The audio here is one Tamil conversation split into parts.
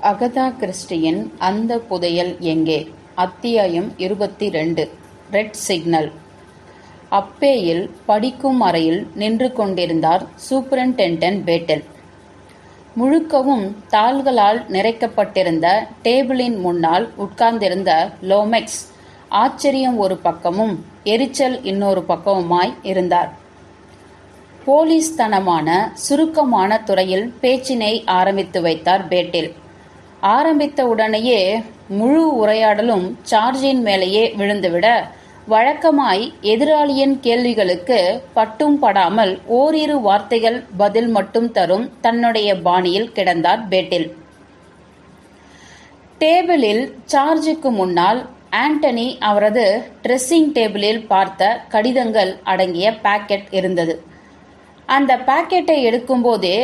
அகதா கிறிஸ்டியின் அந்த புதையல் எங்கே? அத்தியாயம் 22. Red signal. அப்பேயில் படிக்கும் அறையில் நின்று கொண்டிருந்தார் சூப்பரிண்டெண்டன்ட் பேட்டல். முழுக்கவும் தாள்களால் நிறைக்கப்பட்டிருந்த டேபிளின் முன்னால் உட்கார்ந்திருந்த லோமெக்ஸ் ஆச்சரியம் ஒரு பக்கமும் எரிச்சல் இன்னொரு பக்கமுமாய் இருந்தார். போலீஸ்தனமான சுருக்கமான துறையில் பேச்சினை ஆரம்பித்து வைத்தார் பேட்டில். ஆரம்பித்த உடனேயே முழு உரையாடலும் சார்ஜின் மேலேயே விழுந்துவிட, வழக்கமாய் எதிராளியின் கேள்விகளுக்கு பட்டும் படாமல் ஓரிரு வார்த்தைகள் பதில் மட்டும் தரும் தன்னுடைய பாணியில் கிடந்தார் பேட்டில். டேபிளில் சார்ஜுக்கு முன்னால் ஆண்டனி அவரது ட்ரெஸ்ஸிங் டேபிளில் பார்த்த கடிதங்கள் அடங்கிய பாக்கெட் இருந்தது. அந்த பாக்கெட்டை எடுக்கும்போதே,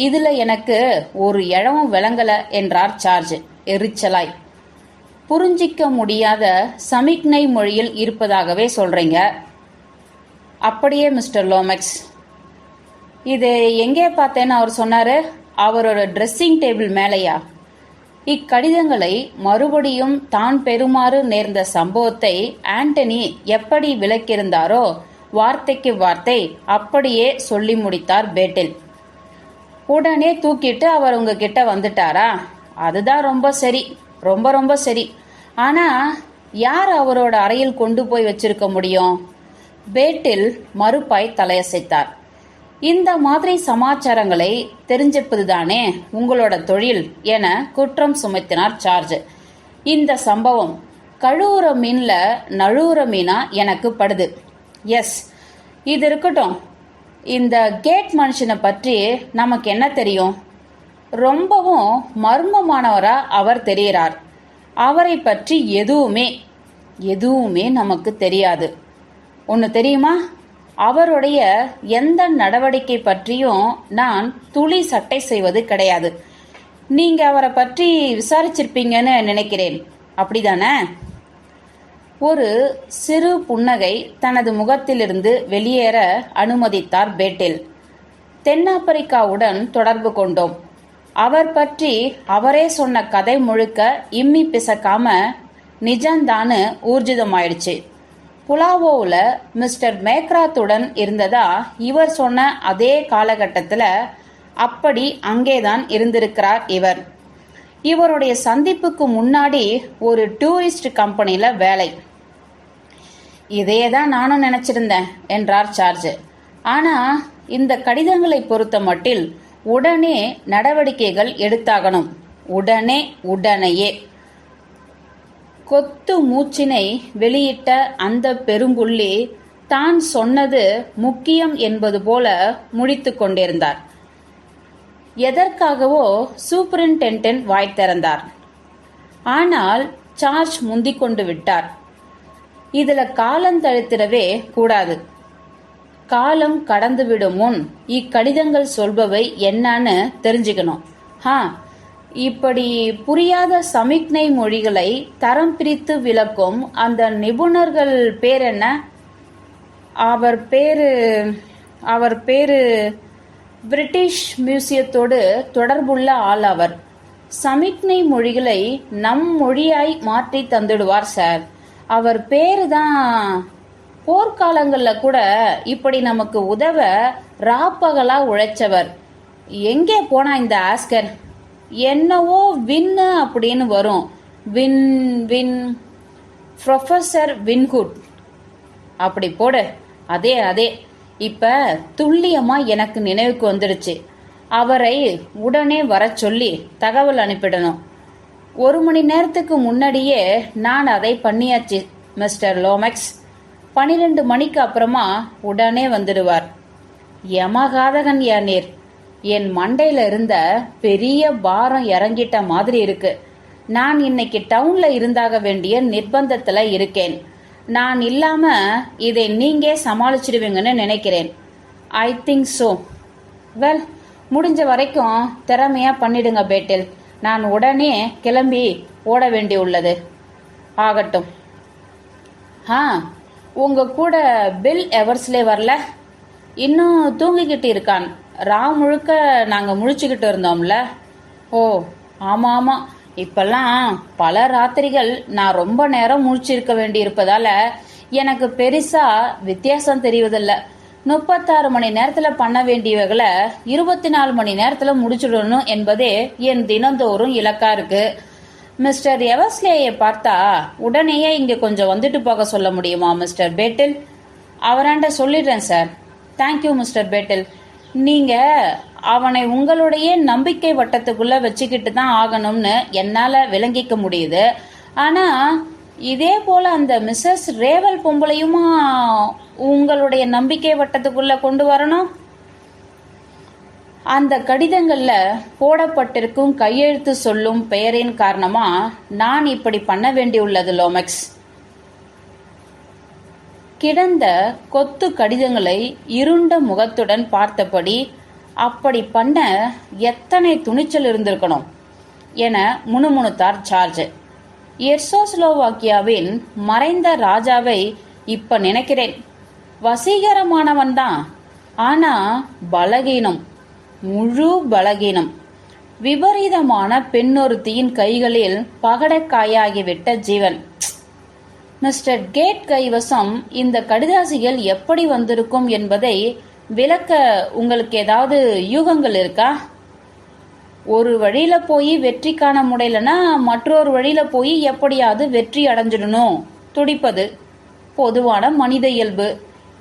இதுல எனக்கு ஒரு இழவும் விளங்கல என்றார் சார்ஜ் எரிச்சலாய். புரிஞ்சிக்க முடியாத சமிக்ஞை மொழியில் இருப்பதாகவே சொல்றீங்க. அப்படியே மிஸ்டர் லோமெக்ஸ். இது எங்கே பார்த்தேன்னு அவர் சொன்னாரு? அவரோட ட்ரெஸ்ஸிங் டேபிள் மேலையா? இக்கடிதங்களை மறுபடியும் தான் பெறுமாறு நேர்ந்த சம்பவத்தை ஆண்டனி எப்படி விளக்கியிருந்தாரோ வார்த்தைக்கு வார்த்தை அப்படியே சொல்லி முடித்தார் பேட்டில். உடனே தூக்கிட்டு அவர் உங்ககிட்ட வந்துட்டாரா? அதுதான் ரொம்ப சரி, ரொம்ப ரொம்ப சரி. ஆனா யார் அவரோட அறையில் கொண்டு போய் வச்சிருக்க முடியும்? பேட்டில் மறுப்பாய் தலையசைத்தார். இந்த மாதிரி சமாச்சாரங்களை தெரிஞ்சுப்பதுதானே உங்களோட தொழில் என குற்றம் சுமத்தினார் சார்ஜ். இந்த சம்பவம் கழுவுற மீன்ல நழுவுற மீனா எனக்கு படுது. எஸ், இது இருக்கட்டும். இந்த கேட் மனுஷனை பற்றி நமக்கு என்ன தெரியும்? ரொம்பவும் மர்மமானவரா அவர் தெரிகிறார். அவரை பற்றி எதுவுமே நமக்கு தெரியாது. ஒன்று தெரியுமா? அவருடைய எந்த நடவடிக்கை பற்றியும் நான் துளி சட்டை செய்வது கிடையாது. நீங்க அவரை பற்றி விசாரிச்சிருப்பீங்கன்னு நினைக்கிறேன், அப்படிதானே? ஒரு சிறு புன்னகை தனது முகத்திலிருந்து வெளியேற அனுமதித்தார் பேட்டில். தென்னாப்பிரிக்காவுடன் தொடர்பு கொண்டோம். அவர் பற்றி அவரே சொன்ன கதை முழுக்க இம்மி பிசக்காம நிஜம்தான்னு ஊர்ஜிதமாயிடுச்சு. புலாவோவில் மிஸ்டர் மேக்ராத்துடன் இருந்ததா இவர் சொன்ன அதே காலகட்டத்தில் அப்படி அங்கேதான் இருந்திருக்கிறார் இவர். இவருடைய சந்திப்புக்கு முன்னாடி ஒரு டூரிஸ்ட் கம்பெனியில் வேலை. இதையேதான் நானும் நினைச்சிருந்தேன் என்றார் சார்ஜ். ஆனா இந்த கடிதங்களை பொறுத்த மட்டில் உடனே நடவடிக்கைகள் எடுத்தாகணும். உடனேயே. கொத்து மூச்சினை வெளியிட்ட அந்த பெரும்புள்ளி தான் சொன்னது முக்கியம் என்பது போல முடித்து கொண்டிருந்தார். எதற்காகவோ சூப்பரிண்டெண்டன்ட் வாய் திறந்தார். ஆனால் சார்ஜ் முந்திக் கொண்டு விட்டார். இதுல காலம் தழுத்திடவே கூடாது. காலம் கடந்துவிடும் முன் இக்கடிதங்கள் சொல்பவை என்னன்னு தெரிஞ்சுக்கணும். இப்படி புரியாத சமிக்ஞை மொழிகளை தரம் பிரித்து விளக்கும் அந்த நிபுணர்கள் பேர் என்ன? அவர் பேரு பிரிட்டிஷ் மியூசியத்தோடு தொடர்புள்ள ஆள். அவர் சமிக்ஞை மொழிகளை நம் மொழியாய் மாற்றி தந்துடுவார் சார். அவர் பேரு தான். போர்க்காலங்களில் கூட இப்படி நமக்கு உதவ ராப்பகலா உழைச்சவர். எங்கே போனா இந்த ஆஸ்கர்? என்னவோ வின்னு அப்படின்னு வரும். வின் ப்ரொஃபசர் வின்குட். அப்படி போடு. அதே இப்ப துல்லியமா எனக்கு நினைவுக்கு வந்துடுச்சு. அவரை உடனே வர சொல்லி தகவல் அனுப்பிடணும். 1 மணி நேரத்துக்கு முன்னாடியே நான் அதை பண்ணியாச்சு மிஸ்டர் லோமெக்ஸ். 12 மணிக்கு அப்புறமா உடனே வந்துடுவார். யமகாதகன் யானீர். என் மண்டையில இருந்த பெரிய பாரம் இறங்கிட்ட மாதிரி இருக்கு. நான் இன்னைக்கு டவுன்ல இருந்தாக வேண்டிய நிர்பந்தத்துல இருக்கேன். நான் இல்லாம இதை நீங்க சமாளிச்சிடுவீங்கன்னு நினைக்கிறேன். I think so. வெல், முடிஞ்ச வரைக்கும் திறமையா பண்ணிடுங்க பேட்டில். நான் உடனே கிளம்பி ஓட வேண்டியுள்ளது. ஆகட்டும். உங்க கூட பில் எவர்ஸ்லே வரல? இன்னும் தூங்கிக்கிட்டு இருக்கான். ராவ் முழுக்க நாங்க முழிச்சுக்கிட்டு இருந்தோம்ல. ஓ, ஆமா ஆமா, இப்பெல்லாம் பல ராத்திரிகள் நான் ரொம்ப நேரம் முழிச்சிருக்க வேண்டி இருப்பதால எனக்கு பெருசா வித்தியாசம் தெரிவதில்ல. 36 மணி நேரத்துல பண்ண வேண்டியவைகளை 24 மணி நேரத்துல முடிச்சிடணும் என்பதே என் தினந்தோறும் இலக்கா இருக்கு. மிஸ்டர் எவர்ஸ்லேயை பார்த்தா உடனேயே இங்க கொஞ்சம் வந்துட்டு போக சொல்ல முடியுமா மிஸ்டர் பேட்டில்? அவராண்ட சொல்லிடுறேன் சார். Thank you mister battle. நீங்க அவனை உங்களுடைய நம்பிக்கை வட்டத்துக்குள்ள வச்சுக்கிட்டு தான் ஆகணும்னு என்னால விளங்கிக்க முடியுது. ஆனா இதே போல அந்த மிஸ்ஸஸ் ரேவல் பொம்பளையுமா உங்களுடைய நம்பிக்கை வட்டத்துக்குள்ள கொண்டு வரணும்? அந்த கடிதங்கள்ல போடப்பட்டிருக்கும் கையெழுத்து சொல்லும் பெயரின் காரணமா நான் இப்படி பண்ண வேண்டியுள்ளது லோமெக்ஸ். கிடந்த கொத்து கடிதங்களை இருண்ட முகத்துடன் பார்த்தபடி, அப்படி பண்ண எத்தனை துணிச்சல் இருந்திருக்கணும் என முணுமுணுத்தார் ஜார்ஜ். எர்சோஸ்லோவாக்கியாவின் மறைந்த ராஜாவை இப்ப நினைக்கிறேன். வசீகரமானவன்தான், ஆனா பலகீனம், முழு பலகீனம். விபரீதமான பெண்ணொருத்தியின் கைகளில் பகடக்காயாகிவிட்ட ஜீவன். மிஸ்டர் கேட் கைவசம் இந்த கடிதாசிகள் எப்படி வந்திருக்கும் என்பதை விளக்க உங்களுக்கு ஏதாவது யூகங்கள் இருக்கா? ஒரு வழியில போய் வெற்றி காண முடியலன்னா மற்றொரு வழியில போய் எப்படியாவது வெற்றி அடைஞ்சிடணும் துடிப்பது பொதுவான மனித இயல்பு.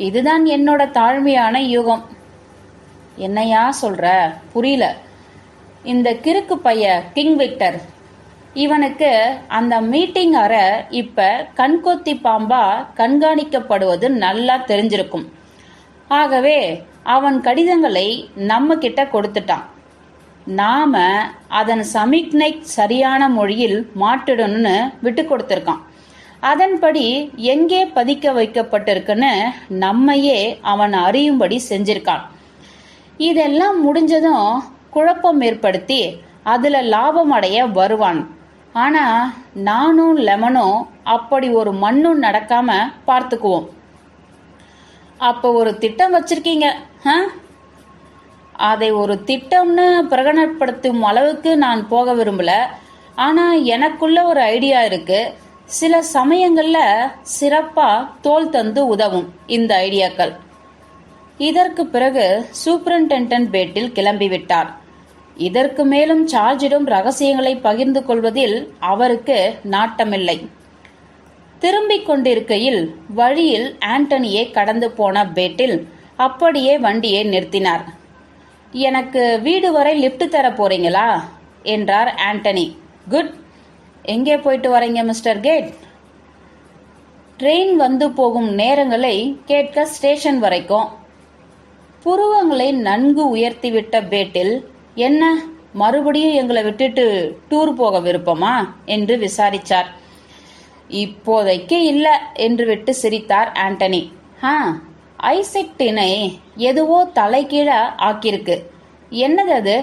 இதுதான் என்னோட தாழ்மையான யூகம். என்னையா சொல்ற? புரியல. இந்த கிறுக்கு பைய கிங் விக்டர், இவனுக்கு அந்த மீட்டிங் அறை இப்ப கண்கொத்தி பாம்பா கண்காணிக்கப்படுவது நல்லா தெரிஞ்சிருக்கும். ஆகவே அவன் கடிதங்களை நம்ம கிட்ட கொடுத்துட்டான். நாம அதன் சமிக்ஞை சரியான மொழியில் மாற்றிடணும்னு விட்டு கொடுத்திருக்கான். அதன்படி எங்கே பதிக்க வைக்கப்பட்டிருக்குன்னு நம்மையே அவன் அறியும்படி செஞ்சிருக்கான். இதெல்லாம் முடிஞ்சதும் குழப்பம் ஏற்படுத்தி அதுல லாபம் அடைய வருவான். ஆனா நானும் லெமனும் அப்படி ஒரு மண்ணும் நடக்காம பார்த்துக்குவோம். அப்ப ஒரு திட்டம் வச்சிருக்கீங்க? அதை ஒரு திட்டம்னு பிரகடனப்படுத்தும் அளவுக்கு நான் போக விரும்பல. ஆனா எனக்குள்ள ஒரு ஐடியா இருக்கு. சில சமயங்கள்ல சிறப்பா தோல் தந்து உதவும் இந்த ஐடியாக்கள். இதற்கு பிறகு சூப்பரிண்டென்டன்ட் பேட்டில் கிளம்பிவிட்டார். இதற்கு மேலும் சார்ஜிடம் ரகசியங்களை பகிர்ந்து கொள்வதில் அவருக்கு நாட்டமில்லை. திரும்பிக் கொண்டிருக்கையில் வழியில் ஆண்டனியை கடந்து போன பேட்டில் அப்படியே வண்டியை நிறுத்தினார். எனக்கு வீடு வரை லிப்ட் தர போறீங்களா என்றார் ஆண்டனி. குட். எங்கே போயிட்டு வரீங்க மிஸ்டர் கேட்? ட்ரெயின் வந்து போகும் நேரங்களை கேட்க ஸ்டேஷன் வரைக்கும். புருவங்களை நன்கு உயர்த்திவிட்ட பேட்டில், என்ன மறுபடியும் எங்களை விட்டுட்டு டூர் போக விருப்பமா என்று விசாரிச்சார். இப்போதைக்கு இல்ல என்று விட்டு சிரித்தார் ஆண்டனி. ஐசெக்டினை எதுவோ தலைகீழ ஆக்கியிருக்கு. என்னது அது?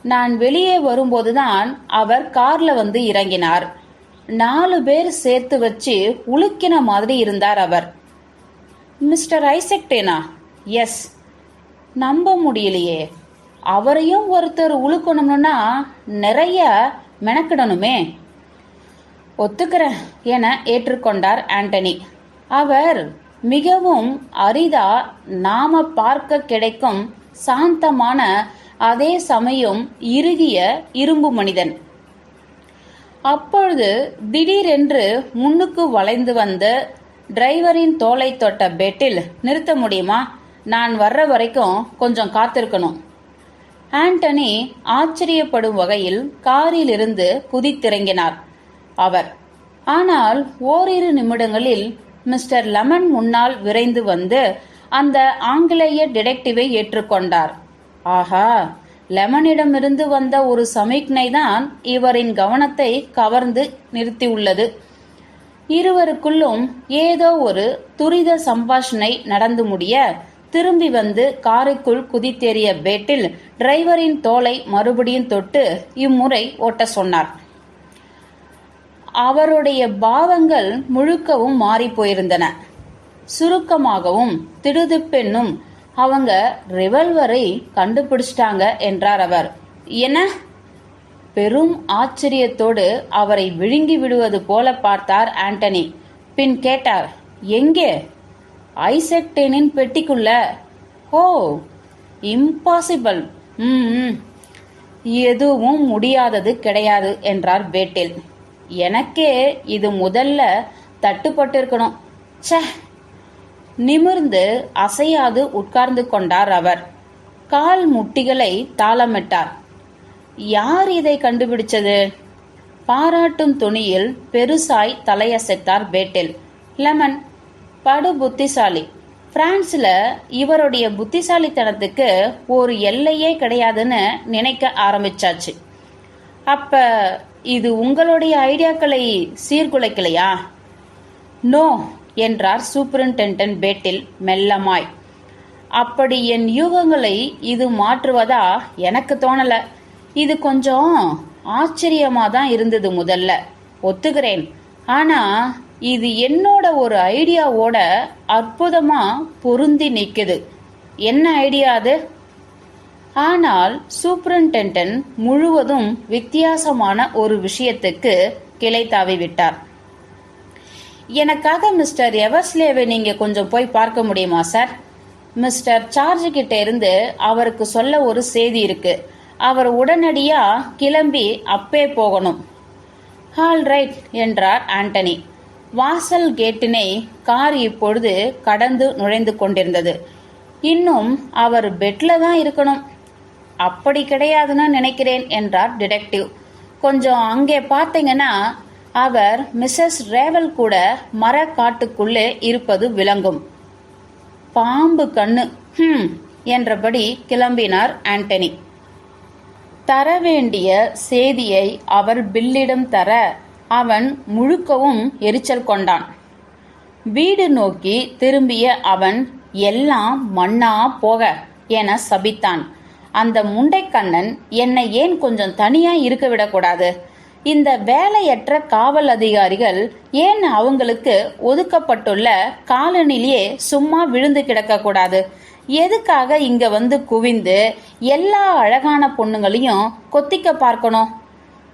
நான் வெளியே வரும்போதுதான் அவர் கார்ல வந்து இறங்கினார். 4 பேர் சேர்த்து வச்சு உலுக்கின மாதிரி இருந்தார் அவர். மிஸ்டர் ஐசெக்டினா? எஸ். நம்ப முடியலையே. அவரையும் ஒருத்தர் உழுக்கணும்னா நிறைய மெனக்கிடணுமே. ஒத்துக்கிறேன் என ஏற்றுக்கொண்டார் ஆண்டனி. அவர் மிகவும் அரிதா நாம பார்க்க கிடைக்கும் சாந்தமான, அதே சமயம் இறுகிய இரும்பு மனிதன். அப்பொழுது திடீரென்று முன்னுக்கு வளைந்து வந்து டிரைவரின் தோலை தொட்ட பேட்டில், நிறுத்த முடியுமா? நான் வர்ற வரைக்கும் கொஞ்சம் காத்திருக்கணும். ஆண்டனி ஆச்சரியப்படும் வகையில் காரிலிருந்து குதித்திறங்கினார் அவர். ஆனால் ஓரிரு நிமிடங்களில் மிஸ்டர் லெமன் முன்னால் விரைந்து வந்து அந்த ஆங்கிலேய டிடெக்டிவை ஏற்றுக்கொண்டார். ஆஹா, லெமனிடமிருந்து வந்த ஒரு சமிக்ஞை தான் இவரின் கவனத்தை கவர்ந்து நிறுத்தியுள்ளது. இருவருக்குள்ளும் ஏதோ ஒரு துரித சம்பாஷணை நடந்து முடிய திரும்பி வந்து காருக்குள் குதித்தேறிய பேட்டில் டிரைவரின் தோலை மறுபடியும் தொட்டு இம்முறை ஓட்ட சொன்னார். அவருடைய பாவங்கள் முழுக்கவும் மாறி போயிருந்தன. சுருக்கமாகவும் திடுதிப்பென்னும் அவங்க ரிவல்வரை கண்டுபிடிச்சிட்டாங்க என்றார் அவர். என்ன? பெரும் ஆச்சரியத்தோடு அவரை விழுங்கி விடுவது போல பார்த்தார் ஆண்டனி. பின் கேட்டார், எங்கே? ஐசக் டேனின் பெட்டிக்குள்ள. Oh, impossible. எதுவும் முடியாதது கிடையாது என்றார் பேட்டில். எனக்கே இது முதல்ல தட்டுப்பட்டிருக்கணும். சே. நிமிர்ந்து அசையாது உட்கார்ந்து கொண்டார் அவர். கால் முட்டிகளை தாளமிட்டார். யார் இதை கண்டுபிடிச்சது? பாராட்டும் துணியில் பெருசாய் தலையசைத்தார் பேட்டில். லெமன். படு புத்திசாலி. பிரான்ஸ்ல இவருடைய புத்திசாலித்தனத்துக்கு ஒரு எல்லையே கிடையாதுன்னு நினைக்க ஆரம்பிச்சாச்சு. அப்ப இது உங்களுடைய ஐடியாக்களை சீர்குலைக்கலையா? நோ என்றார் சூப்பரிண்டென்டென்ட் பேட்டில் மெல்லமாய். அப்படி என் யூகங்களை இது மாற்றுவதா எனக்கு தோணல. இது கொஞ்சம் ஆச்சரியமா தான் இருந்தது முதல்ல, ஒத்துக்கிறேன். ஆனா இது என்னோட ஒரு ஐடியாவோட அற்புதமா பொருந்தி நிக்குது. என்ன ஐடியா அது? ஆனால் சூப்பரிண்டென்டென்ட் முழுவதும் வித்தியாசமான ஒரு விஷயத்துக்கு கிளை தாவி விட்டார். எனக்காக மிஸ்டர் எவர்ஸ்லேவை நீங்க கொஞ்சம் போய் பார்க்க முடியுமா சார்? மிஸ்டர் சார்ஜ் கிட்ட இருந்து அவருக்கு சொல்ல ஒரு செய்தி இருக்கு. அவர் உடனடியா கிளம்பி அப்பே போகணும். ஆல் ரைட் என்றார் ஆண்டனி. வாசல் கேட்டினை கார் இப்பொழுது கடந்து நுழைந்து கொண்டிருந்தது. இன்னும் அவர் பெட்ல தான் இருக்கணும். அப்படி கிடையாதுன்னு நினைக்கிறேன் என்றார் டிடெக்டிவ். கொஞ்சம் அங்கே பார்த்தீங்கன்னா அவர் மிஸ்ஸஸ் ரேவல் கூட மரக்காட்டுக்குள்ளே இருப்பது விளங்கும். பாம்பு கண்ணு என்றபடி கிளம்பினார் ஆண்டனி. தர வேண்டிய செய்தியை அவர் பில்லிடம் தர அவன் முழுக்கவும் எரிச்சல் கொண்டான். வீடு நோக்கி திரும்பிய அவன் எல்லாம் மண்ணா போக என சபித்தான். அந்த முண்டைக்கண்ணன் என்னை ஏன் கொஞ்சம் தனியா இருக்க விடக்கூடாது? இந்த வேலையற்ற காவல் அதிகாரிகள் ஏன் அவங்களுக்கு ஒதுக்கப்பட்டுள்ள காலனிலேயே சும்மா விழுந்து கிடக்க கூடாது? எதுக்காக இங்க வந்து குவிந்து எல்லா அழகான பொண்ணுங்களையும் கொத்திக்க பார்க்கணும்?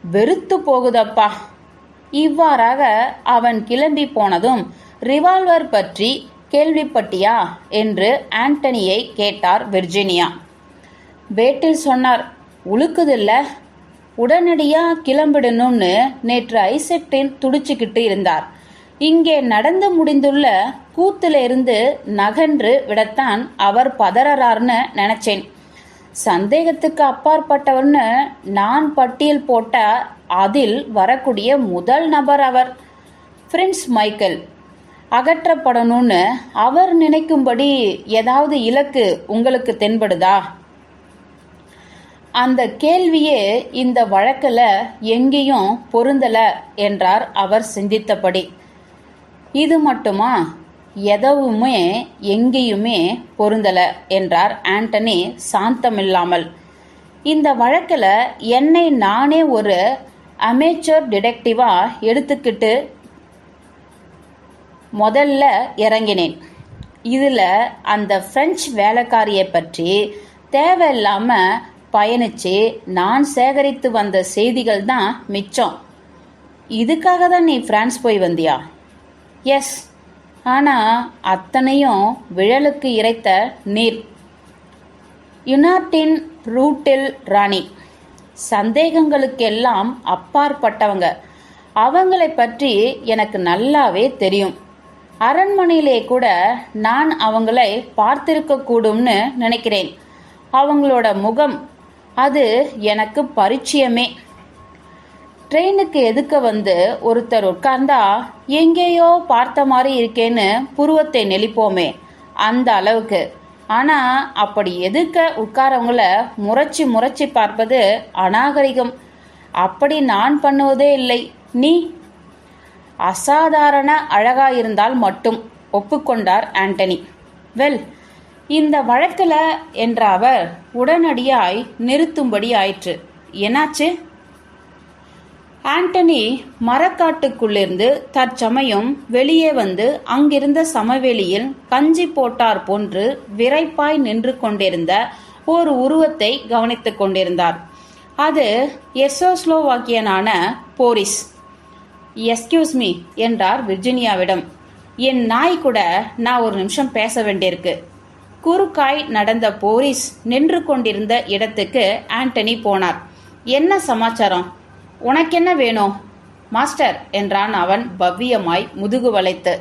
வெறுத்து போகுதப்பா. இவ்வாறாக அவன் கிளம்பி போனதும் ரிவால்வர் பற்றி கேள்விப்பட்டியா என்று ஆண்டனியை கேட்டார் விர்ஜினியா. பேட்டில் சொன்னார், உழுக்குதில்ல. உடனடியா கிளம்பிடணும்னு நேற்று ஐசக்டேன் துடிச்சுக்கிட்டு இருந்தார். இங்கே நடந்து முடிந்துள்ள கூத்துல இருந்து நகன்று விடத்தான் அவர் பதறார்னு நினைச்சேன். சந்தேகத்துக்கு அப்பாற்பட்டவர்னு நான் பட்டியல் போட்ட அதில் வரக்கூடிய முதல் நபர் அவர். பிரின்ஸ் மைக்கேல் அகற்றப்படணும்னு அவர் நினைக்கும்படி ஏதாவது இலக்கு உங்களுக்கு தென்படுதா? அந்த கேள்வியே இந்த வழக்குல எங்கேயும் பொருந்தல என்றார் அவர் சிந்தித்தபடி. இது மட்டுமா? எதுவுமே எங்கேயுமே பொருந்தல என்றார் ஆண்டனி சாந்தமில்லாமல். இந்த வழக்குல என்னை நானே ஒரு அமேச்சர் டிடெக்டிவா எடுத்துக்கிட்டு முதல்ல இறங்கினேன். இதுல அந்த பிரெஞ்சு வேலைக்காரியை பற்றி தேவையில்லாம பயணிச்சு நான் சேகரித்து வந்த செய்திகள் தான் மிச்சம். இதுக்காக தான் நீ பிரான்ஸ் போய் வந்தியா? எஸ். ஆனா அத்தனையும் விழலுக்கு இறைத்த நீர். யுனாட்டின் ரூட்டில் ராணி சந்தேகங்களுக்கெல்லாம் அப்பாற்பட்டவங்க. அவங்களை பற்றி எனக்கு நல்லாவே தெரியும். அரண்மனையிலே கூட நான் அவங்களை பார்த்திருக்க கூடும்னு நினைக்கிறேன். அவங்களோட முகம் அது எனக்கு பரிச்சயமே. ட்ரெயினுக்கு எதுக்க வந்து ஒருத்தர் உட்கார்ந்தா எங்கேயோ பார்த்த மாதிரி இருக்கேன்னு புருவத்தை நெளிப்போமே, அந்த அளவுக்கு. ஆனா அப்படி எதுக்க உட்காரவங்கள முறைச்சி முறைச்சி பார்ப்பது அநாகரிகம். அப்படி நான் பண்ணுவதே இல்லை. நீ அசாதாரண அழகாயிருந்தால் மட்டும் ஒப்புக்கொண்டார் ஆண்டனி. வெல், இந்த வழக்கில் என்ற அவர் உடனடியாய் நிறுத்தும்படி ஆயிற்று. என்னாச்சு? ஆண்டனி மரக்காட்டுக்குள்ளிருந்து தற்சமயம் வெளியே வந்து அங்கிருந்த சமவெளியில் கஞ்சி போட்டார் போன்று விரைப்பாய் நின்று கொண்டிருந்த ஒரு உருவத்தை கவனித்துக் கொண்டிருந்தார். அது எஸ்ஸோஸ்லோவாக்கியனான போரிஸ். எஸ்கியூஸ் மீ என்றார் விர்ஜினியாவிடம். என் நாய் கூட நான் ஒரு நிமிஷம் பேச வேண்டியிருக்கு. குறுக்காய் நடந்த போரிஸ் நின்று கொண்டிருந்த இடத்துக்கு ஆண்டனி போனார். என்ன சமாச்சாரம்? உனக்கென்ன வேணும் மாஸ்டர் என்றான் அவன் பவ்யமாய் முதுகு வளைத்து.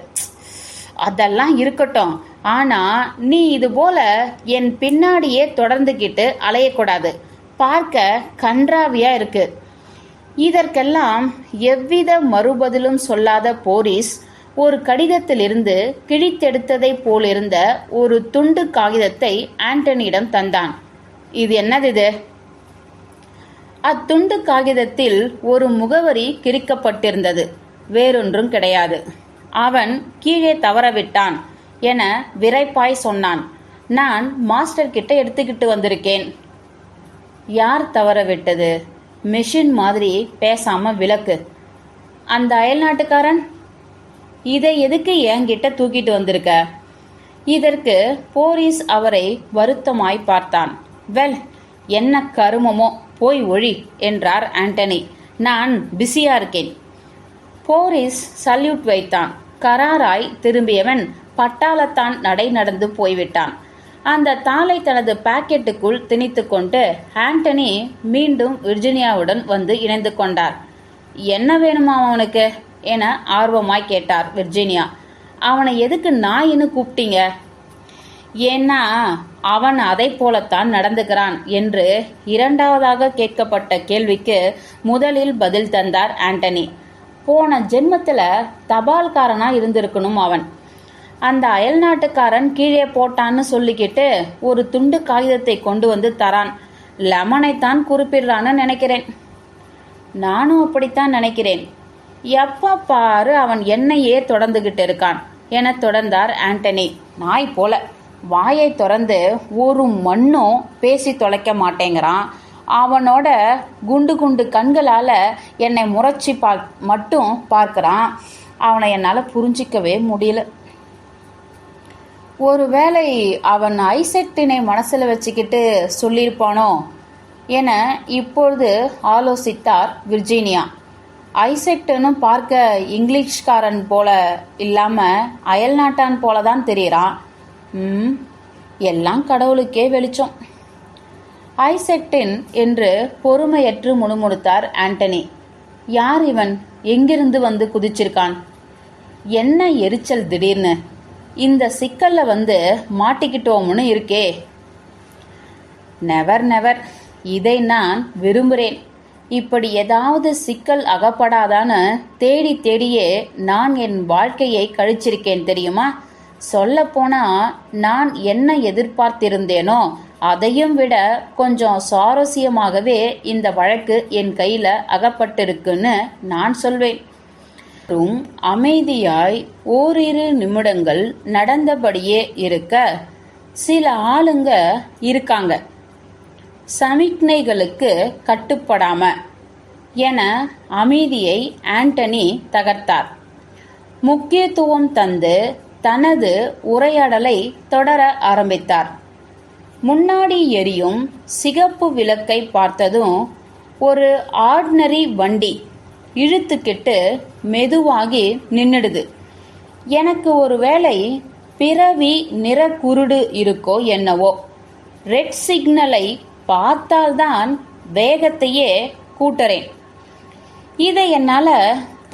அதெல்லாம் இருக்கட்டும், ஆனா நீ இது போல என் பின்னாடியே தொடர்ந்துகிட்டு அலையக்கூடாது. பார்க்க கன்றாவியா இருக்கு. இதற்கெல்லாம் எவ்வித மறுபதிலும் சொல்லாத போரிஸ் ஒரு கடிதத்திலிருந்து கிழித்தெடுத்ததை போலிருந்த ஒரு துண்டு காகிதத்தை ஆண்டனியிடம் தந்தான். இது என்னது? அத்துண்டு காகிதத்தில் ஒரு முகவரி கிறுக்கப்பட்டிருந்தது, வேறொன்றும் கிடையாது. அவன் கீழே தவறவிட்டான் என விரைப்பாய் சொன்னான். நான் மாஸ்டர் கிட்ட எடுத்துக்கிட்டு வந்திருக்கேன். யார் தவற விட்டது? மெஷின் மாதிரி பேசாம விளக்கு. அந்த அயல்நாட்டுக்காரன் இதை எதுக்கு என்கிட்ட தூக்கிட்டு வந்திருக்க? இதற்கு போரிஸ் அவரை வருத்தமாய் பார்த்தான். வெல், என்ன கருமமோ, போய் ஒழி என்றார் ஆண்டனி. நான் பிஸியா இருக்கேன். போரிஸ் சல்யூட் வைத்தான். கராராய் திரும்பியவன் பட்டாளத்தான் நடை நடந்து போய்விட்டான். அந்த தாளை தனது பாக்கெட்டுக்குள் திணித்து கொண்டு ஆண்டனி மீண்டும் விர்ஜினியாவுடன் வந்து இணைந்து கொண்டார். என்ன வேணுமா அவனுக்கு என ஆர்வமாய் கேட்டார் விர்ஜினியா. அவனை எதுக்கு நாயின்னு கூப்பிட்டீங்க? ஏன்னா அவன் அதை போலத்தான் நடந்துக்கிறான் என்று இரண்டாவதாக கேட்கப்பட்ட கேள்விக்கு முதலில் பதில் தந்தார் ஆண்டனி. போன ஜென்மத்துல தபால்காரனா இருந்திருக்கணும் அவன். அந்த அயல்நாட்டுக்காரன் கீழே போட்டான்னு சொல்லிக்கிட்டு ஒரு துண்டு காகிதத்தை கொண்டு வந்து தரான். லெமனைத்தான் குறிப்பிடுறான்னு நினைக்கிறேன். நானும் அப்படித்தான் நினைக்கிறேன். எப்ப பாரு அவன் என்னையே தொடர்ந்துகிட்டு இருக்கான் என தொடர்ந்தார் ஆண்டனி. நாய் போல வாயை திறந்து ஒரு மண்ணும் பேசி தொலைக்க மாட்டேங்கிறான். அவனோட குண்டு குண்டு கண்களால என்னை முறைச்சி மட்டும் பார்க்கிறான். அவனை என்னால் புரிஞ்சிக்கவே முடியல. ஒருவேளை அவன் ஐசெக்டினை மனசுல வச்சுக்கிட்டு சொல்லியிருப்பானோ என இப்பொழுது ஆலோசித்தார் விர்ஜீனியா. ஐசெக்ட்னு பார்க்க இங்கிலீஷ்காரன் போல இல்லாம அயல்நாட்டான் போலதான் தெரியறான். எல்லாம் கடவுளுக்கே வெளிச்சம். ஐசெக்டின் என்று பொறுமையற்று முணுமுணுத்தார் ஆண்டனி. யார் இவன்? எங்கிருந்து வந்து குதிச்சிருக்கான்? என்ன எரிச்சல் திடீர்னு! இந்த சிக்கல்ல வந்து மாட்டிக்கிட்டோம்னு இருக்கே. நெவர் நெவர், இதை நான் விரும்புகிறேன். இப்படி ஏதாவது சிக்கல் அகப்படாதான்னு தேடி தேடியே நான் என் வாழ்க்கையை கழிச்சிருக்கேன் தெரியுமா. சொல்லப்போனா நான் என்ன எதிர்பார்த்திருந்தேனோ அதையும் விட கொஞ்சம் சுவாரஸ்யமாகவே இந்த வழக்கு என் கையில அகப்பட்டிருக்குன்னு நான் சொல்வேன். அமைதியாய் ஓரிரு நிமிடங்கள் நடந்தபடியே இருக்க சில ஆளுங்க இருக்காங்க, சமிக்ஞைகளுக்கு கட்டுப்படாம என அமைதியை ஆண்டனி தகர்த்தார். முக்கியத்துவம் தந்து தனது உரையாடலை தொடர ஆரம்பித்தார். முன்னாடி எரியும் சிகப்பு விளக்கை பார்த்ததும் ஒரு ஆர்டினரி வண்டி இழுத்துக்கிட்டு மெதுவாகி நின்னுடுது. எனக்கு ஒருவேளை பிறவி நிறக்குருடு இருக்கோ என்னவோ. ரெட் சிக்னலை பார்த்தால்தான் வேகத்தையே கூட்டுறேன். இதை என்னால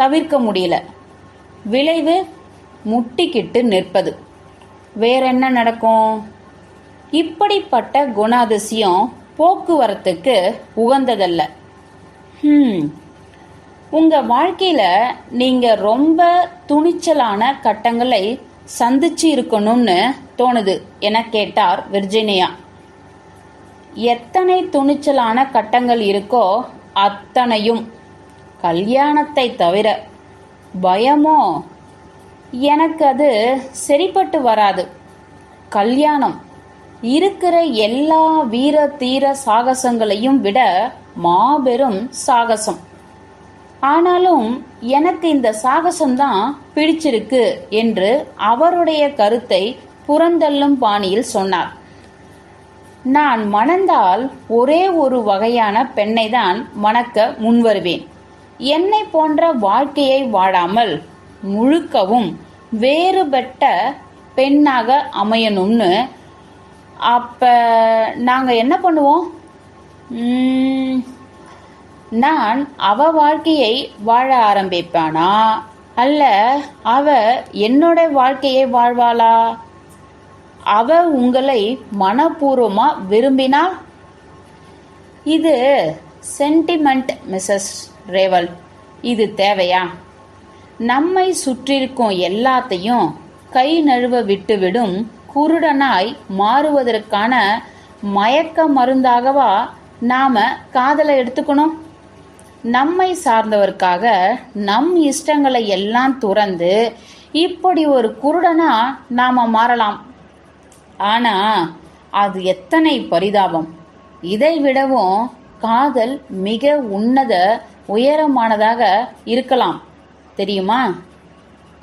தவிர்க்க முடியல. விளைவு முட்டிக்கிட்டு நிற்பது. வேறென்ன நடக்கும்? இப்படிப்பட்ட குணாதிசயம் போக்குவரத்துக்கு உகந்ததல்ல. உங்க வாழ்க்கையில நீங்க ரொம்ப துணிச்சலான கட்டங்களை சந்திச்சு இருக்கணும்னு தோணுது என கேட்டார் விர்ஜீனியா. எத்தனை துணிச்சலான கட்டங்கள் இருக்கோ அத்தனையும். கல்யாணத்தை தவிர. பயமோ? எனக்கு அது சரிப்பட்டு வராது. கல்யாணம் இருக்கிற எல்லா வீர தீர சாகசங்களையும் விட மாபெரும் சாகசம். ஆனாலும் எனக்கு இந்த சாகசம்தான் பிடிச்சிருக்கு என்று அவருடைய கருத்தை புறந்தள்ளும் பாணியில் சொன்னார். நான் மணந்தால் ஒரே ஒரு வகையான பெண்ணை தான் மணக்க முன்வருவேன். என்னை போன்ற வாழ்க்கையை வாழாமல் முழுக்கவும் வேறுபட்ட பெண்ணாக அமையணும்னு. அப்ப நாங்க என்ன பண்ணுவோம்? நான் அவ வாழ்க்கையை வாழ ஆரம்பிப்பானா, அல்ல அவ என்னோட வாழ்க்கையை வாழ்வாளா? அவ உங்களை மனப்பூர்வமா விரும்பினா? இது சென்டிமெண்ட் மிஸ்ஸஸ் ரேவல். இது தேவையா? நம்மை சுற்றிருக்கும் எல்லாத்தையும் கை நழுவ விட்டுவிடும் குருடனாய் மாறுவதற்கான மயக்க மருந்தாகவா நாம காதலை எடுத்துக்கணும்? நம்மை சார்ந்தவர்க்காக நம் இஷ்டங்களை எல்லாம் துறந்து இப்படி ஒரு குருடனா நாம மாறலாம். ஆனா அது எத்தனை பரிதாபம்! இதை விடவும் காதல் மிக உன்னத உயரமானதாக இருக்கலாம் தெரியுமா?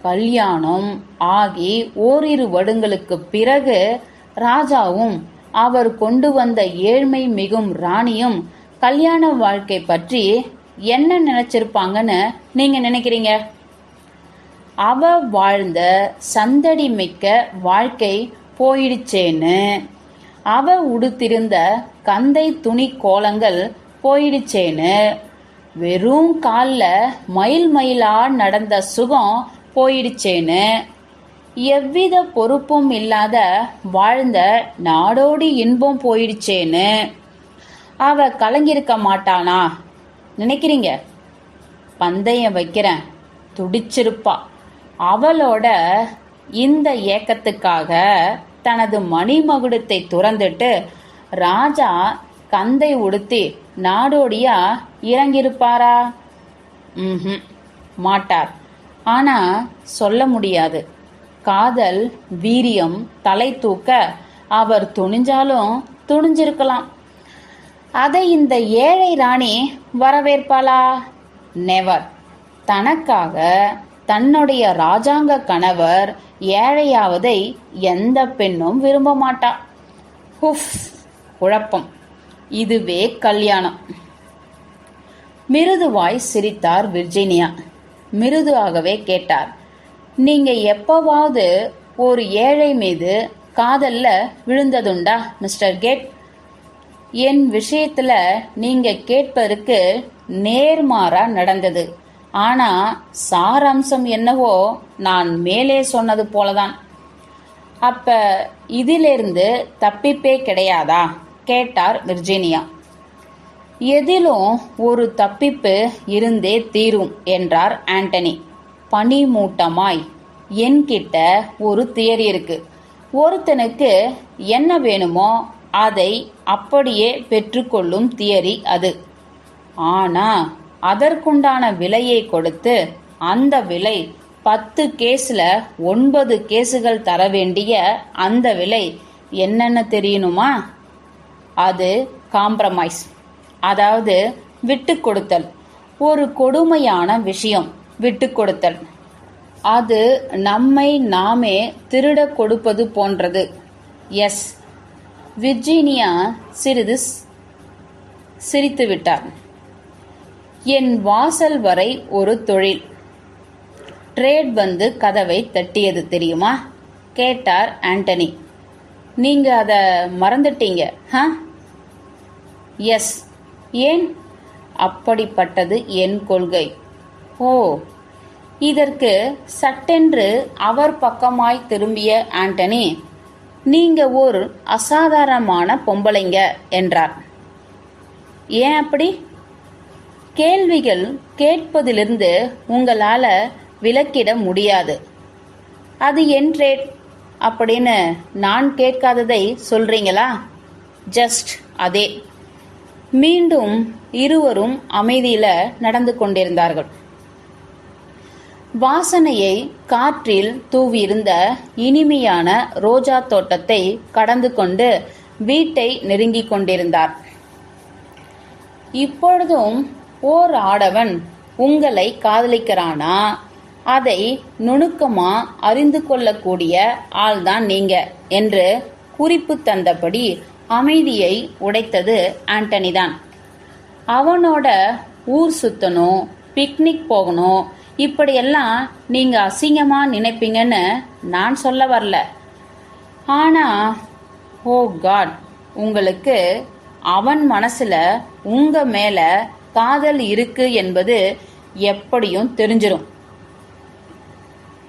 கல்யாணம் ஆகி ஓரிரு வருடங்களுக்கு பிறகு ராஜாவும் அவர் கொண்டு வந்த ஏழ்மை மிகும் ராணியும் கல்யாண வாழ்க்கை பற்றி என்ன நினைச்சிருப்பாங்கன்னு நீங்க நினைக்கிறீங்க? அவ வாழ்ந்த சந்தடி மிக்க வாழ்க்கை போயிடுச்சேன்னு, அவ உடுத்திருந்த கந்தை துணி கோலங்கள் போயிடுச்சேன்னு, வெறும் கால்ல மைல் மைலா நடந்த சுகம் போயிடுச்சேன்னு, எவ்வித பொறுப்பும் இல்லாத வாழ்ந்த நாடோடி இன்பம் போயிடுச்சேன்னு அவ கலங்கிருக்க மாட்டானா நினைக்கிறீங்க? பந்தயம் வைக்கிறேன், துடிச்சிருப்பா. அவளோட இந்த ஏக்கத்துக்காக தனது மணிமகுடத்தை துறந்துட்டு ராஜா கந்தை உடுத்தி நாடோடியா இறங்கியிருப்பாரா? மாட்டார். ஆனா சொல்ல முடியாது. காதல் வீரியம் தலை தூக்க அவர் துணிஞ்சாலும் துணிஞ்சிருக்கலாம். அதை இந்த ஏழை ராணி வரவேற்பாளா? நெவர். தனக்காக தன்னுடைய ராஜாங்க கணவர் ஏழையாவதை எந்த பெண்ணும் விரும்ப மாட்டா. குழப்பம். இதுவே கல்யாணம். மிருதுவாய் சிரித்தார் விர்ஜீனியா. மிருதுவாகவே கேட்டார், நீங்க எப்பவாவது ஒரு ஏழை மீது காதல்ல விழுந்ததுண்டா மிஸ்டர் கேட்? என் விஷயத்துல நீங்க கேட்பதற்கு நேர்மாறா நடந்தது. ஆனா சாராம்சம் என்னவோ நான் மேலே சொன்னது போலதான். அப்ப இதிலிருந்து தப்பிப்பே கிடையாதா கேட்டார் விர்ஜீனியா. எதிலும் ஒரு தப்பிப்பு இருந்தே தீரும் என்றார் ஆண்டனி பனிமூட்டமாய். என்கிட்ட ஒரு தியரி இருக்கு. ஒருத்தனுக்கு என்ன வேணுமோ அதை அப்படியே பெற்றுக்கொள்ளும் தியரி அது. ஆனா அதற்குண்டான விலையை கொடுத்து அந்த விலை 10 கேஸ்ல 9 கேசுகள் தர வேண்டிய அந்த விலை என்னன்னு தெரியணுமா? அது காம்ப்ரமைஸ், அதாவது விட்டு கொடுத்தல். ஒரு கொடுமையான விஷயம் விட்டு கொடுத்தல். அது நம்மை நாமே திருட கொடுப்பது போன்றது. எஸ். விர்ஜீனியா சிறிது சிரித்துவிட்டார். என் வாசல் வரை ஒரு தொழில் ட்ரேட் வந்து கதவை தட்டியது தெரியுமா கேட்டார் ஆண்டனி. நீங்க அத மறந்துட்டீங்க? எஸ். ஏன்? அப்படிப்பட்டது என் கொள்கை. ஓ. இதற்கு சட்டென்று அவர் பக்கமாய் திரும்பிய ஆண்டனி, நீங்க ஒரு அசாதாரணமான பொம்பளைங்க என்றார். ஏன் அப்படி? கேள்விகள் கேட்பதிலிருந்து உங்களால விலக்கிட முடியாது. அது என் ட்ரேட் அப்படின்னு நான் கேட்காததை சொல்றீங்களா? ஜஸ்ட் அதே. மீண்டும் இருவரும் அமைதியில நடந்து கொண்டிருந்தார்கள். வாசனையை காற்றில் தூவியிருந்த இனிமையான ரோஜா தோட்டத்தை கடந்து கொண்டு வீட்டை நெருங்கிக் கொண்டிருந்தார். இப்பொழுதும் ஓர் ஆடவன் உங்களை காதலிக்கிறானா, அதை நுணுக்கமா அறிந்து கொள்ளக்கூடிய ஆள்தான் நீங்க என்று குறிப்பு தந்தபடி அமைதியை உடைத்தது ஆண்டனிதான். அவனோட ஊர் சுத்தணும், பிக்னிக் போகணும், இப்படியெல்லாம் நீங்க அசிங்கமா நினைப்பீங்கன்னு நான் சொல்ல வரல. ஆனா ஓ காட், உங்களுக்கு அவன் மனசுல உங்க மேல காதல் இருக்கு என்பது எப்படியும் தெரிஞ்சிரும்.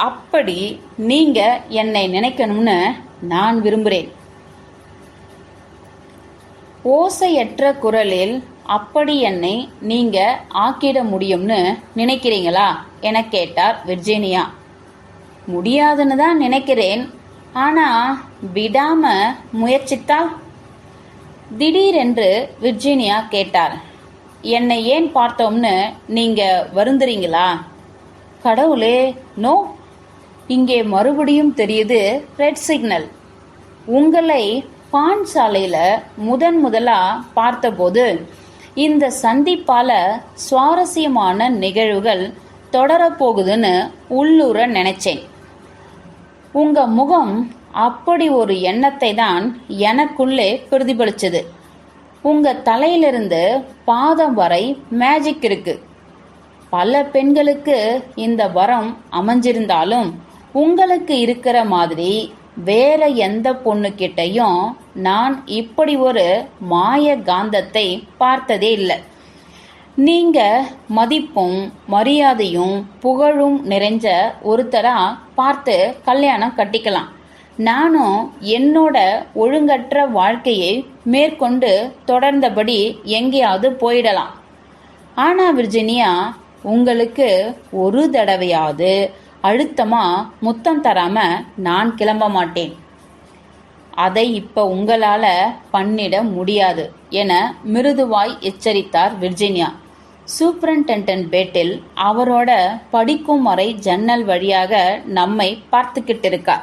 அப்படி நீங்க என்னை நினைக்கணும்னு நான் விரும்புகிறேன். ஓசையற்ற குரலில் அப்படி என்னை நீங்க ஆக்கிட முடியும்னு நினைக்கிறீங்களா என கேட்டார் விர்ஜீனியா. முடியாதுன்னு தான் நினைக்கிறேன். ஆனா விடாம முயற்சித்தால்? திடீரென்று விர்ஜீனியா கேட்டார். என்னை ஏன் பார்த்தோம்னு நீங்க வருந்துறீங்களா? கடவுளே, நோ. இங்கே மறுபடியும் தெரியுது ரெட் சிக்னல். உங்களை பான் சாலையில முதலா பார்த்தபோது இந்த சந்திப்பால சுவாரஸ்யமான நிகழ்வுகள் தொடரப்போகுதுன்னு உள்ளூர நினைச்சேன். உங்க முகம் அப்படி ஒரு எண்ணத்தை தான் எனக்குள்ளே பிரதிபலிச்சது. உங்க தலையிலிருந்து பாதம் வரை மேஜிக் இருக்கு. பல பெண்களுக்கு இந்த வரம் அமைஞ்சிருந்தாலும் உங்களுக்கு இருக்கிற மாதிரி வேற எந்த பொண்ணுகிட்டையும் நான் இப்படி ஒரு மாய காந்தத்தை பார்த்ததே இல்லை. நீங்க மதிப்பும் மரியாதையும் புகழும் நிறைஞ்ச ஒருத்தரா பார்த்து கல்யாணம் கட்டிக்கலாம். நானும் என்னோட ஒழுங்கற்ற வாழ்க்கையை மேற்கொண்டு தொடர்ந்தபடி எங்கேயாவது போயிடலாம். ஆனா விர்ஜீனியா, உங்களுக்கு ஒரு தடவையாவது அழுத்தமா முத்தம் தராம நான் கிளம்ப மாட்டேன். அதை இப்ப உங்களால பண்ணிட முடியாது என மிருதுவாய் எச்சரித்தார் விர்ஜீனியா. சூப்பரிண்டென்டென்ட் பேட்டில் அவரோட படிக்கும் அறை ஜன்னல் வழியாக நம்மை பார்த்துக்கிட்டு இருக்கா.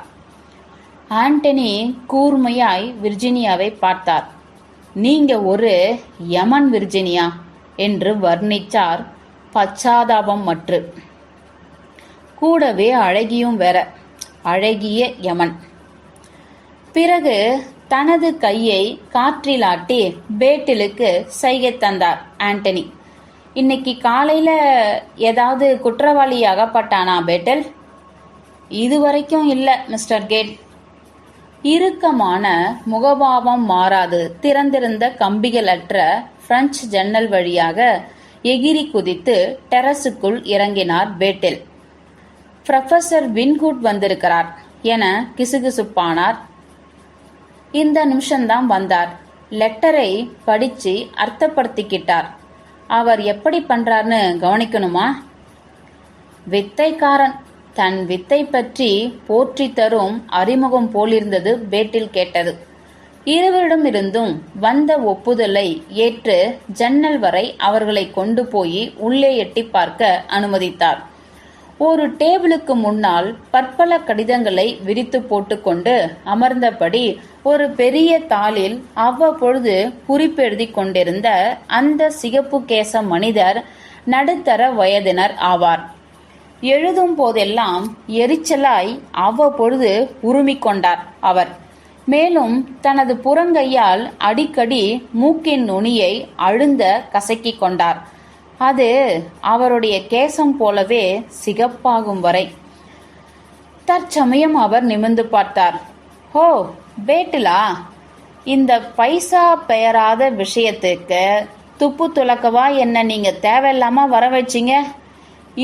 ஆண்டனி கூர்மையாய் விர்ஜீனியாவை பார்த்தார். நீங்க ஒரு யமன் விர்ஜீனியா என்று வர்ணிச்சார் பச்சாதாபம் மற்று. கூடவே அழகியும் வேற, அழகிய யமன். பிறகு தனது கையை காற்றிலாட்டி பேட்டிலுக்கு சைகை தந்தார் ஆண்டனி. இன்னைக்கு காலையில ஏதாவது குற்றவாளி அகப்பட்டானா பேட்டில்? இதுவரைக்கும் இல்ல மிஸ்டர் கேட். இறுக்கமான முகபாவம் மாறாது திறந்திருந்த கம்பிகளற்ற பிரெஞ்சு ஜன்னல் வழியாக எகிரி குதித்து டெரஸுக்குள் இறங்கினார் பேட்டில். புரொஃபசர் வின்குட் வந்திருக்கிறார் என கிசுகிசுப்பானார். இந்த நிமிஷம்தான் வந்தார். லெட்டரை படிச்சு அர்த்தப்படுத்திக்கிட்டார். அவர் எப்படி பண்றார்னு கவனிக்கணுமா? வித்தைக்காரன். தன் வித்தை பற்றி போற்றி தரும் அறிமுகம் போலிருந்தது பேட்டில் கேட்டது. இருவரிடமிருந்தும் வந்த ஒப்புதலை ஏற்று ஜன்னல் வரை அவர்களை கொண்டு போய் உள்ளே எட்டி பார்க்க அனுமதித்தார். ஒரு டேபிளுக்கு முன்னால் பற்பல கடிதங்களை விரித்து போட்டுக்கொண்டு அமர்ந்தபடி ஒரு பெரிய தாளில் அவ்வப்பொழுது குறிப்பெழுதி கொண்டிருந்த அந்த சிகப்பு கேச மனிதர் நடுத்தர வயதினர் ஆவார். எழுதும் போதெல்லாம் எரிச்சலாய் அவ்வப்பொழுது உருமிக் கொண்டார் அவர். மேலும் தனது புறங்கையால் அடிக்கடி மூக்கின் நுனியை அழுந்த கசக்கிக் கொண்டார். அது அவருடைய கேசம் போலவே சிகப்பாகும் வரை. தற்சமயம் அவர் நிமிர்ந்து பார்த்தார். ஹோ பேட்டிலா, இந்த பைசா பெயராத விஷயத்துக்கு துப்பு துளக்கவா என்ன நீங்க தேவையில்லாம வர வச்சிங்க?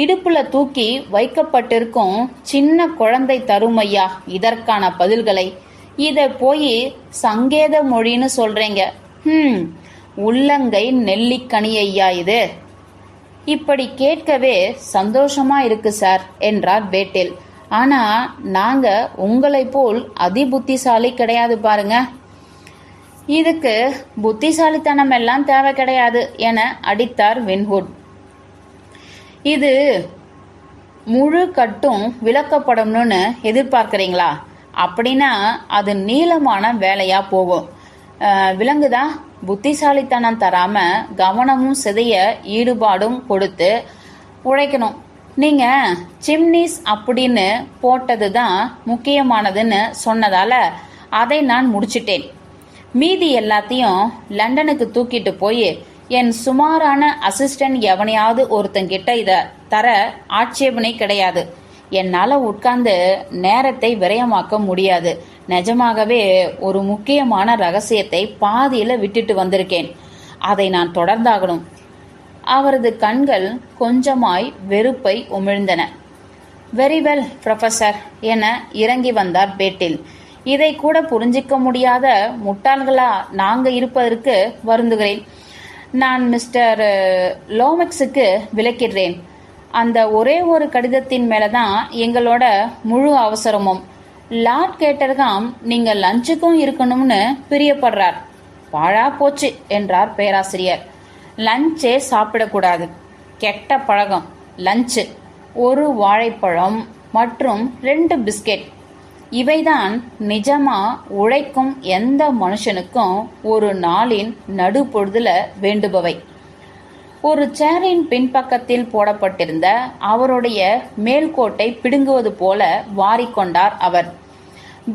இடுப்புல தூக்கி வைக்கப்பட்டிருக்கும் சின்ன குழந்தை தருமையா இதற்கான பதில்களை. இத போய் சங்கேத மொழின்னு சொல்றீங்க. உள்ளங்கை நெல்லிக்கனி ஐயா இது. இப்படி கேட்கவே சந்தோஷமா இருக்கு சார் என்றார் பேட்டில். ஆனா நாங்க உங்களை போல் அதிபுத்திசாலி கிடையாது பாருங்க. இதுக்கு புத்திசாலித்தனம் எல்லாம் தேவை கிடையாது என அடித்தார் வின்ஹுட். இது முழு கட்டும் விளக்கப்படணும்னு எதிர்பார்க்கிறீங்களா? அப்படின்னா அது நீளமான வேலையா போகும். விலங்குதா? புத்திசாலித்தனம் தராம கவனமும் சிதைய ஈடுபாடும் கொடுத்து உழைக்கணும். நீங்க சிம்னிஸ் அப்படின்னு போட்டதுதான் முக்கியமானதுன்னு சொன்னதால அதை நான் முடிச்சிட்டேன். மீதி எல்லாத்தையும் லண்டனுக்கு தூக்கிட்டு போய் என் சுமாரான அசிஸ்டன்ட் எவனையாவது ஒருத்தங்கிட்ட இத தர ஆட்சேபனை கிடையாது. என்னால உட்கார்ந்து நேரத்தை விரயமாக்க முடியாது. நிஜமாகவே ஒரு முக்கியமான ரகசியத்தை பாதியில விட்டுட்டு வந்திருக்கேன். அதை நான் தொடர்ந்தாகணும். அவரது கண்கள் கொஞ்சமாய் வெறுப்பை உமிழ்ந்தன. வெரி வெல் ப்ரொஃபசர் என இறங்கி வந்தார் பேட்டில். இதை கூட புரிஞ்சிக்க முடியாத முட்டாள்களா நாங்க இருப்பதற்கு வருந்துகிறேன். நான் மிஸ்டர் லோமெக்ஸுக்கு விளக்கிடுறேன். அந்த ஒரே ஒரு கடிதத்தின் மேலதான் எங்களோட முழு அவசரமும். லார்ட் கேட்டர்காம் நீங்க லஞ்சுக்கும் இருக்கணும்னு பிரியப்படுறார். பாழா போச்சு என்றார் பேராசிரியர். லஞ்சே சாப்பிடக்கூடாது, கெட்ட பழக்கம். லஞ்சு ஒரு வாழைப்பழம் மற்றும் 2 பிஸ்கெட். இவைதான் நிஜமா உழைக்கும் எந்த மனுஷனுக்கும் ஒரு நாளின் நடுப்பொழுதுல வேண்டுபவை. ஒரு சேரின் பின்பக்கத்தில் போடப்பட்டிருந்த அவருடைய மேல்கோட்டை பிடுங்குவது போல வாரிக்கொண்டார் அவர்.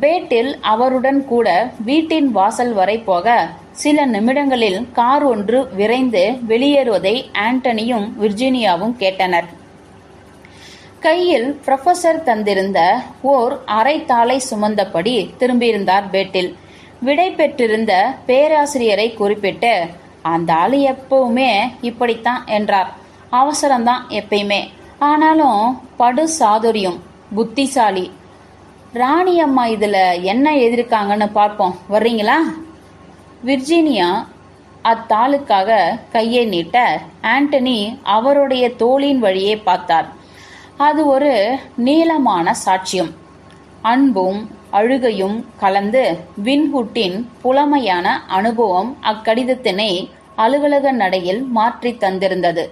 பேட்டில் அவருடன் கூட வீட்டின் வாசல் வரை போக சில நிமிடங்களில் கார் ஒன்று விரைந்து வெளியேறுவதை ஆண்டனியும் விர்ஜீனியாவும் கேட்டனர். கையில் புரொஃபசர் தந்திருந்த ஓர் அரைத்தாளை சுமந்தபடி திரும்பியிருந்தார் பேட்டில். விடை பெற்றிருந்த பேராசிரியரை குறிப்பிட்டு, அந்த ஆளு எப்பவுமே இப்படித்தான் என்றார். அவசரம்தான் எப்பயுமே, ஆனாலும் படு சாதுரியம், புத்திசாலி. ராணி அம்மா இதுல என்ன எழுதிருக்காங்கன்னு பார்ப்போம், வர்றீங்களா? விர்ஜீனியா அத்தாளுக்காக கையை நீட்ட ஆண்டனி அவருடைய தோளின் வழியே பார்த்தார். அது ஒரு நீளமான சாட்சியம். அன்பும் அழுகையும் கலந்து வின்ஹுட்டின் புலமையான அனுபவம் அக்கடிதத்தினை அலுவலக நடையில் மாற்றி தந்திருந்தது.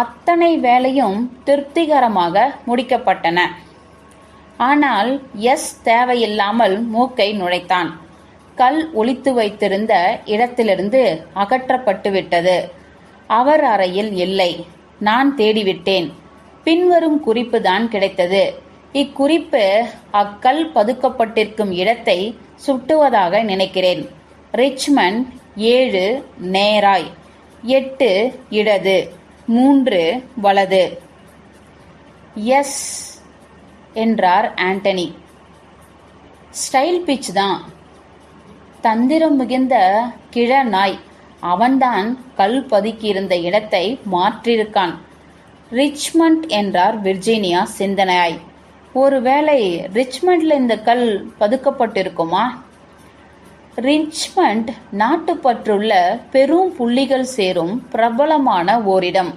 அத்தனை வேலையும் திருப்திகரமாக முடிக்கப்பட்டன. ஆனால் தேவையில்லாமல் மூக்கை நுழைத்தான். கல் ஒளித்து வைத்திருந்த இடத்திலிருந்து அகற்றப்பட்டுவிட்டது. அவர் அறையில் இல்லை. நான் தேடிவிட்டேன். பின்வரும் குறிப்பு தான் கிடைத்தது. இக்குறிப்பு அக்கல் பதுக்கப்பட்டிருக்கும் இடத்தை சுட்டுவதாக நினைக்கிறேன். ரிச்மண்ட் 7 நேராய், 8 இடது, 3 வலது. எஸ் என்றார் ஆண்டனி. ஸ்டைல் பிச் தான். தந்திரம் மிகுந்த கிழ நாய். அவன்தான் கல் பதுக்கியிருந்த இடத்தை மாற்றிருக்கான். ரிச்மண்ட் என்றார் விர்ஜீனியா சிந்தனையாய். ஒருவேளை ரிச்மண்ட்ல இந்த கல் பதுக்கப்பட்டிருக்குமா? ரிச்மண்ட் நாட்டுப்பற்றுள்ள பெரும் புள்ளிகள் சேரும் பிரபலமான ஓரிடம்.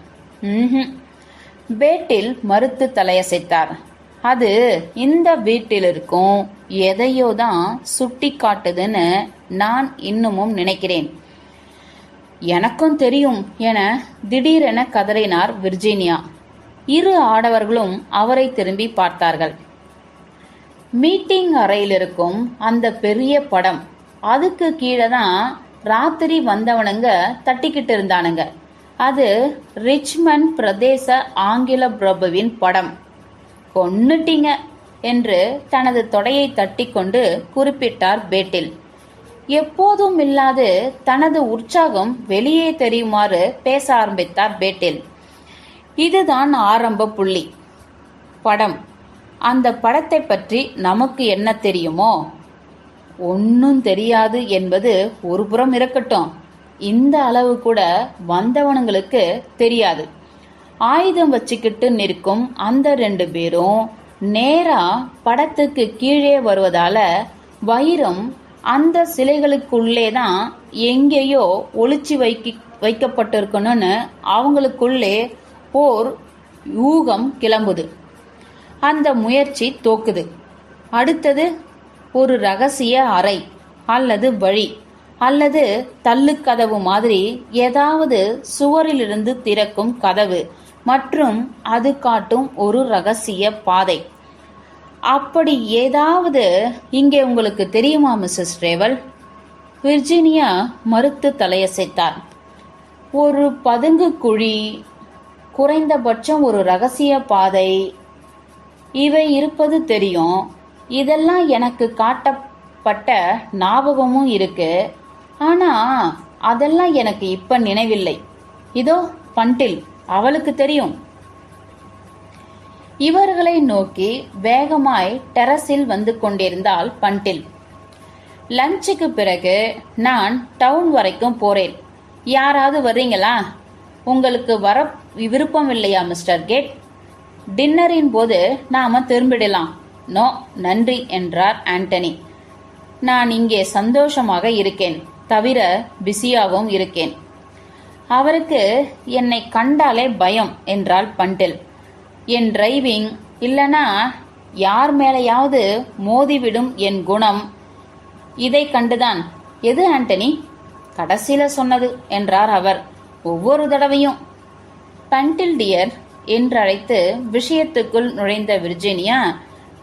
பேட்டில் மறுத்து தலையசைத்தார். அது இந்த வீட்டில் இருக்கும் எதையோ தான் சுட்டி காட்டுதுன்னு நான் இன்னமும் நினைக்கிறேன். எனக்கும் தெரியும் என திடீரென கதறினார் விர்ஜீனியா. இரு ஆடவர்களும் அவரை திரும்பி பார்த்தார்கள். மீட்டிங் அறையில் இருக்கும் அந்த பெரிய படம், அதுக்கு கீழே தான் ராத்திரி வந்தவனுங்க தட்டிக்கிட்டு இருந்தானுங்க. அது ரிச்மண்ட் பிரதேச ஆங்கில பிரபுவின் படம். கொன்னுட்டீங்க என்று தனது தொடையை தட்டிக்கொண்டு குறிப்பிட்டார் பேட்டில். எப்போதும் இல்லாது தனது உற்சாகம் வெளியே தெரியுமாறு பேச ஆரம்பித்தார் பேட்டில். இதுதான் ஆரம்ப புள்ளி. படம். அந்த படத்தை பற்றி நமக்கு என்ன தெரியுமோ? ஒன்னும் தெரியாது என்பது ஒரு புறம் இருக்கட்டும், இந்த அளவு கூட வந்தவனுங்களுக்கு தெரியாது. ஆயுதம் வச்சுக்கிட்டு நிற்கும் அந்த 2 பேரும் நேரா படத்துக்கு கீழே வருவதால வைரம் அந்த சிலைகளுக்குள்ளேதான் எங்கேயோ ஒளிச்சு வைக்கப்பட்டிருக்கணும்னு அவங்களுக்குள்ளே ஓர் ஊகம் கிளம்புது. அந்த முயற்சி தோக்குது. அடுத்தது ஒரு ரகசிய அறை அல்லது வழி அல்லது தள்ளுக்கதவு மாதிரி ஏதாவது சுவரிலிருந்து திறக்கும் கதவு மற்றும் அது காட்டும் ஒரு ரகசிய பாதை. அப்படி ஏதாவது இங்கே உங்களுக்கு தெரியுமா மிஸ்ஸஸ் ரேவல்? விர்ஜீனியா மறுத்து தலையசைத்தார். ஒரு பதுங்கு குழி, குறைந்தபட்சம் ஒரு ரகசிய பாதை, இவை இருப்பது தெரியும். இதெல்லாம் எனக்கு காட்டப்பட்டதே பட்ட ஞாபகமும் இருக்கு. ஆனா அதெல்லாம் எனக்கு இப்ப நினைவில்லை. இதோ பண்டில், அவளுக்கு தெரியும். இவர்களை நோக்கி வேகமாய் டெரஸில் வந்து கொண்டிருந்தாள் பண்டில். லஞ்சுக்கு பிறகு நான் டவுன் வரைக்கும் போறேன். யாராவது வர்றீங்களா? உங்களுக்கு வர விருப்பம் இல்லையா மிஸ்டர் கேட்? டின்னரின் போது நாம திரும்பிடலாம். நோ நன்றி என்றார் ஆண்டனி. நான் இங்கே சந்தோஷமாக இருக்கேன், தவிர பிஸியாகவும் இருக்கேன். அவருக்கு என்னை கண்டாலே பயம் என்றாள் பண்டில். என் டிரைவிங் இல்லனா யார் மேலையாவது மோதிவிடும் என் குணம், இதை கண்டுதான். எது ஆண்டனி? கடைசியில சொன்னது என்றார் அவர். ஒவ்வொரு தடவையும். பண்டில் டியர் என்றழைத்து விஷயத்துக்குள் நுழைந்த விர்ஜீனியா,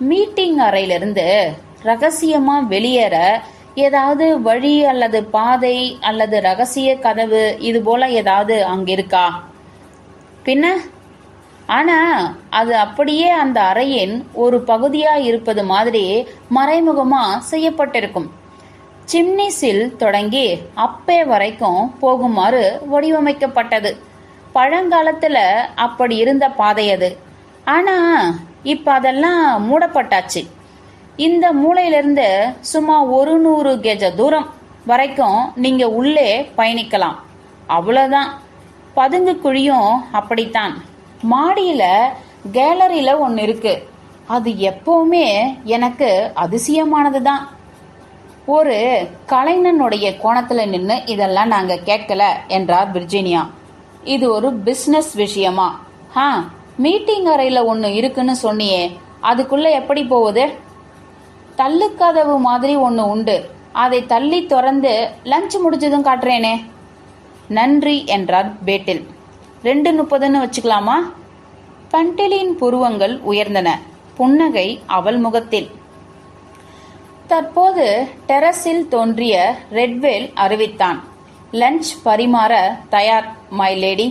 மீட்டிங் அறையிலிருந்து ரகசியமா வெளியேற ஏதாவது வழி அல்லது பாதை அல்லது ரகசிய கதவு இது போல ஏதாவது அங்கிருக்கா? பின்ன ஆனா அது அப்படியே அந்த அறையின் ஒரு பகுதியா இருப்பது மாதிரி மறைமுகமா செய்யப்பட்டிருக்கும். சிம்னிஸில் தொடங்கி அப்பே வரைக்கும் போகுமாறு வடிவமைக்கப்பட்டது. பழங்காலத்துல அப்படி இருந்த பாதை அது. ஆனா இப்ப அதெல்லாம் மூடப்பட்டாச்சு. இந்த மூலையிலிருந்து சும்மா 100 கெஜ தூரம் வரைக்கும் நீங்க உள்ளே பயணிக்கலாம். அவ்வளவுதான். பதுங்கு குழியும் அப்படித்தான். மாடியில கேலரியில ஒன்னு இருக்கு. அது எப்பவுமே எனக்கு அதிசயமானதுதான். ஒரு கலைஞனுடைய கோணத்துல நின்னு இதெல்லாம் நாங்க கேட்கல என்றார் விர்ஜீனியா. இது ஒரு பிசினஸ் விஷயமா? மீட்டிங் அறையில ஒன்னு இருக்குன்னு சொன்னியே, அதுக்குள்ள எப்படி போகுது? தள்ளுக்கதவு மாதிரி ஒன்னு உண்டு. அதை தள்ளி திறந்து லஞ்ச் முடிஞ்சதும் காட்டுறேனே. நன்றி என்றார் பேட்டில். 2:30 வச்சுக்கலாமா? பண்டிலின் புருவங்கள் உயர்ந்தன. புன்னகை அவள் முகத்தில். தற்போது டெரஸில் தோன்றிய ரெட்வேல் அறிவித்தான். லஞ்ச் பரிமாற தயார் மை லேடி.